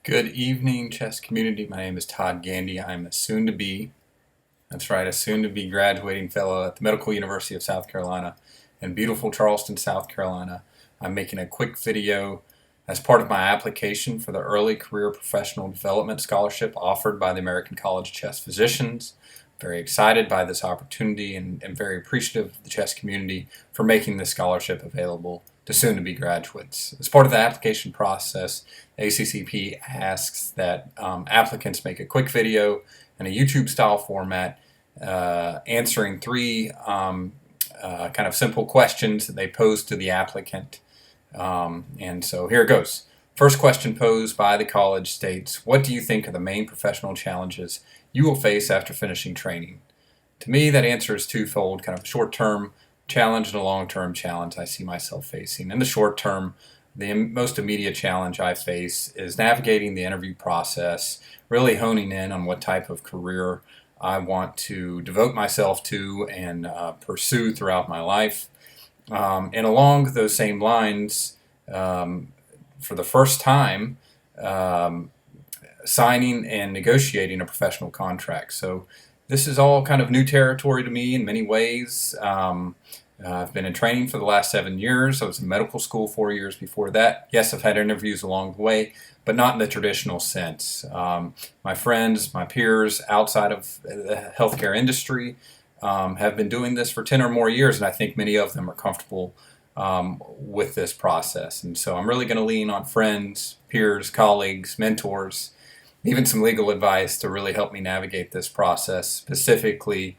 Good evening, chess community. My name is Todd Gandy. I'm a soon-to-be, that's right, a soon-to-be graduating fellow at the Medical University of South Carolina in beautiful Charleston, South Carolina. I'm making a quick video as part of my application for the Early Career Professional Development Scholarship offered by the American College of Chess Physicians. Very excited by this opportunity and very appreciative of the chess community for making this scholarship available to soon-to-be graduates. As part of the application process, ACCP asks that applicants make a quick video in a YouTube-style format answering three kind of simple questions that they pose to the applicant. And so here it goes. First question posed by the college states, what do you think are the main professional challenges you will face after finishing training? To me, that answer is twofold, kind of a short-term challenge and a long-term challenge I see myself facing. In the short term, the most immediate challenge I face is navigating the interview process, really honing in on what type of career I want to devote myself to and pursue throughout my life. And along those same lines, for the first time, signing and negotiating a professional contract. So this is all kind of new territory to me in many ways. I've been in training for the last 7 years. I was in medical school 4 years before that. Yes, I've had interviews along the way, but not in the traditional sense. My friends, my peers outside of the healthcare industry have been doing this for 10 or more years, and I think many of them are comfortable with this process. And so I'm really going to lean on friends, peers, colleagues, mentors, even some legal advice to really help me navigate this process, specifically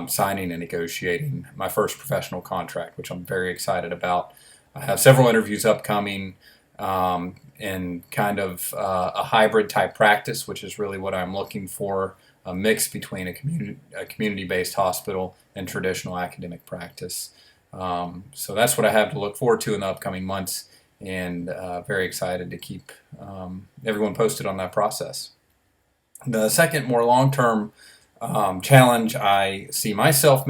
signing and negotiating my first professional contract, which I'm very excited about. I have several interviews upcoming in kind of a hybrid type practice, which is really what I'm looking for, a mix between a community-based hospital and traditional academic practice. So that's what I have to look forward to in the upcoming months, and very excited to keep everyone posted on that process. The second, more long-term challenge I see myself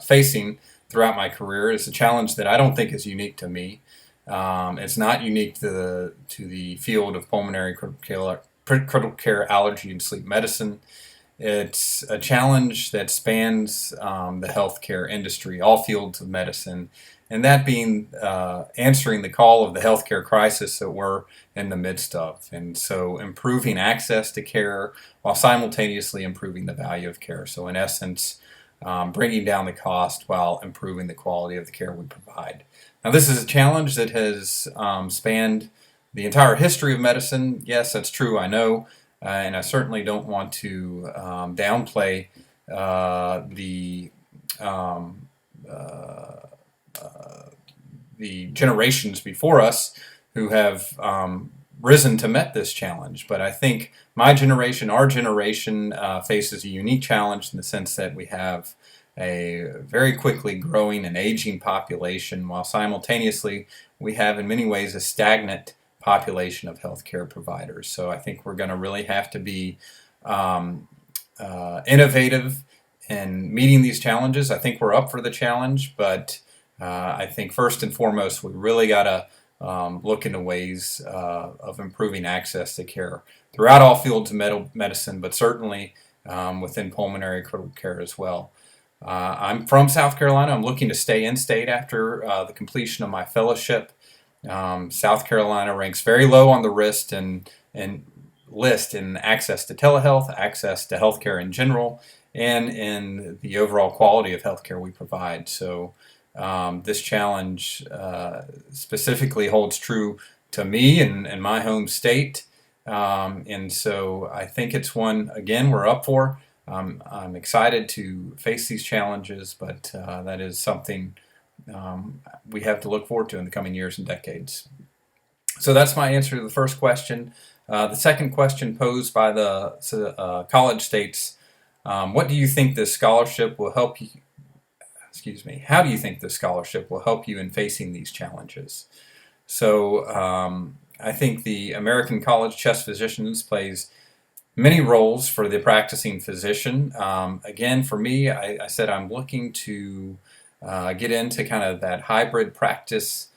facing throughout my career is a challenge that I don't think is unique to me. It's not unique to the field of pulmonary critical care, allergy, and sleep medicine. It's a challenge that spans the healthcare industry, all fields of medicine, and that being answering the call of the healthcare crisis that we're in the midst of. And so improving access to care while simultaneously improving the value of care. So in essence, bringing down the cost while improving the quality of the care we provide. Now this is a challenge that has spanned the entire history of medicine. Yes, that's true, I know. And I certainly don't want to downplay the generations before us who have risen to meet this challenge. But I think my generation, our generation, faces a unique challenge in the sense that we have a very quickly growing and aging population, while simultaneously we have in many ways a stagnant population of healthcare providers. So I think we're going to really have to be innovative in meeting these challenges. I think we're up for the challenge, but I think first and foremost we really got to look into ways of improving access to care throughout all fields of medicine, but certainly within pulmonary critical care as well. I'm from South Carolina. I'm looking to stay in state after the completion of my fellowship. South Carolina ranks very low on the list in access to telehealth, access to healthcare in general, and in the overall quality of healthcare we provide. So this challenge specifically holds true to me and my home state, and so I think it's one, again, we're up for. I'm excited to face these challenges, but that is something we have to look forward to in the coming years and decades. So that's my answer to the first question. The second question posed by the college states, what do you think this scholarship will help you, how do you think this scholarship will help you in facing these challenges? So I think the American College of Chess Physicians plays many roles for the practicing physician. Again, for me, I said I'm looking to get into kind of that hybrid practice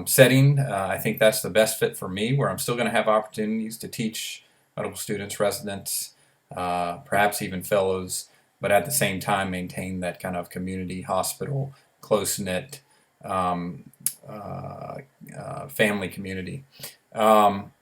setting. I think that's the best fit for me, where I'm still going to have opportunities to teach medical students, residents, perhaps even fellows, but at the same time maintain that kind of community hospital, close-knit um, family community. Um,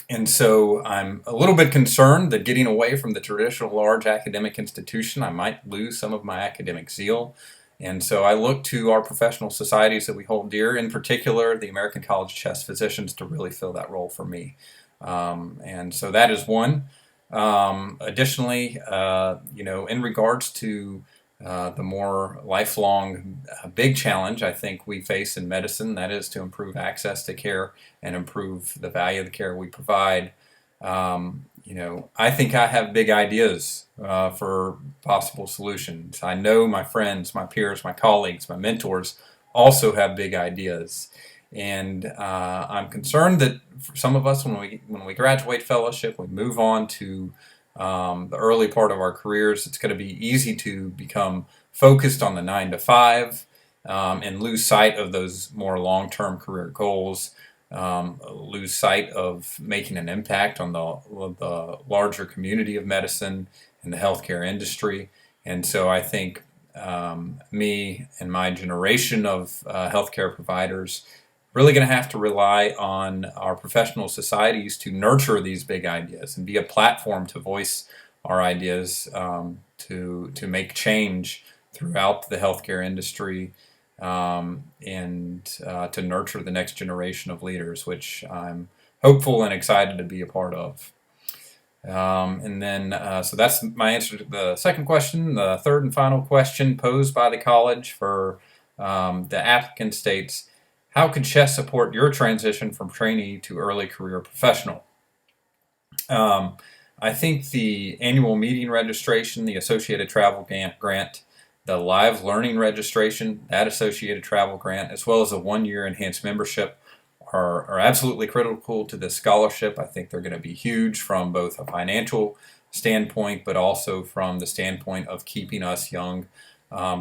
and so I'm a little bit concerned that getting away from the traditional large academic institution, I might lose some of my academic zeal. And so I look to our professional societies that we hold dear, in particular the American College of Chest Physicians, to really fill that role for me. And so that is one. Additionally, in regards to the more lifelong big challenge I think we face in medicine, that is to improve access to care and improve the value of the care we provide. I think I have big ideas for possible solutions. I know my friends, my peers, my colleagues, my mentors also have big ideas. And I'm concerned that for some of us, when we graduate fellowship, we move on to the early part of our careers, it's going to be easy to become focused on the 9 to 5 and lose sight of those more long-term career goals, lose sight of making an impact on the larger community of medicine and the healthcare industry. And so I think me and my generation of healthcare providers really going to have to rely on our professional societies to nurture these big ideas and be a platform to voice our ideas, to make change throughout the healthcare industry, and to nurture the next generation of leaders, which I'm hopeful and excited to be a part of. So that's my answer to the second question. The third and final question posed by the college for the applicant states, how can CHEST support your transition from trainee to early career professional? I think the annual meeting registration, the associated travel grant, the live learning registration, that associated travel grant, as well as a one-year enhanced membership are absolutely critical to this scholarship. I think they're going to be huge from both a financial standpoint, but also from the standpoint of keeping us young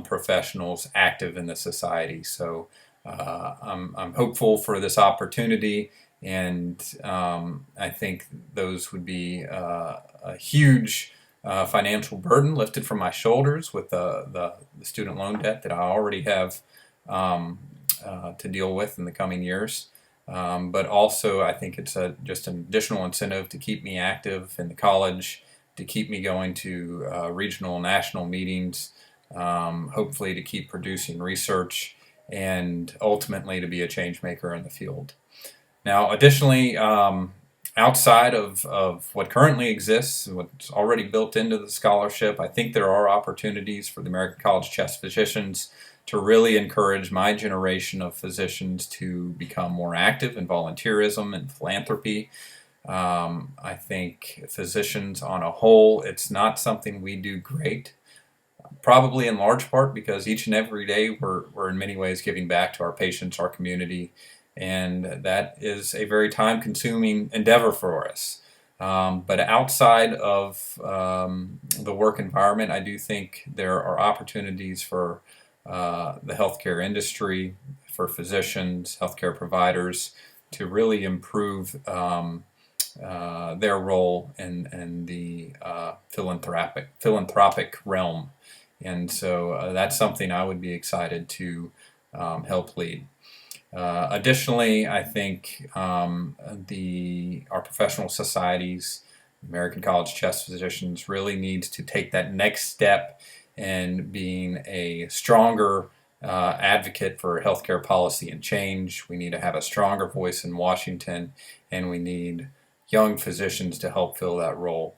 professionals active in the society. So I'm hopeful for this opportunity, and I think those would be a huge financial burden lifted from my shoulders with the student loan debt that I already have to deal with in the coming years. But also I think it's just an additional incentive to keep me active in the college, to keep me going to regional and national meetings, hopefully to keep producing research, and ultimately to be a change maker in the field. Now, additionally, outside of what currently exists, what's already built into the scholarship, I think there are opportunities for the American College of Chest Physicians to really encourage my generation of physicians to become more active in volunteerism and philanthropy. I think physicians on a whole, it's not something we do great. Probably in large part because each and every day we're in many ways giving back to our patients, our community, and that is a very time-consuming endeavor for us. But outside of the work environment, I do think there are opportunities for the healthcare industry, for physicians, healthcare providers, to really improve their role in the philanthropic realm. And so that's something I would be excited to help lead. Additionally, I think our professional societies, American College of Chest Physicians, really needs to take that next step in being a stronger advocate for healthcare policy and change. We need to have a stronger voice in Washington, and we need young physicians to help fill that role.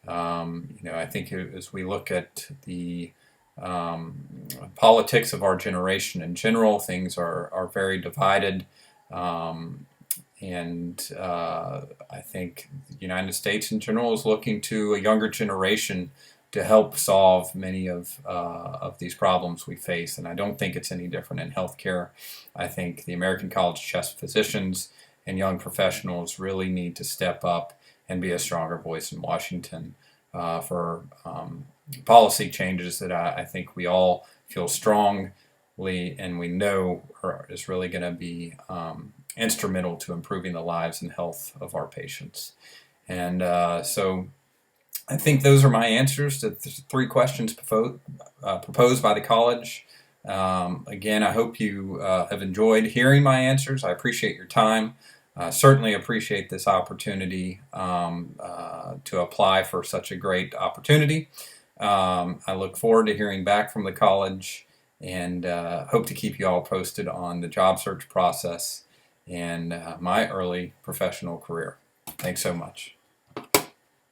I think as we look at the politics of our generation in general, things are very divided, and I think the United States in general is looking to a younger generation to help solve many of these problems we face, and I don't think it's any different in healthcare. I think the American College of Chest Physicians and young professionals really need to step up and be a stronger voice in Washington for policy changes that I think we all feel strong and we know is really going to be instrumental to improving the lives and health of our patients. And so I think those are my answers to the three questions proposed by the college. Again, I hope you have enjoyed hearing my answers. I appreciate your time. Certainly appreciate this opportunity to apply for such a great opportunity. I look forward to hearing back from the college, and hope to keep you all posted on the job search process and my early professional career. Thanks so much.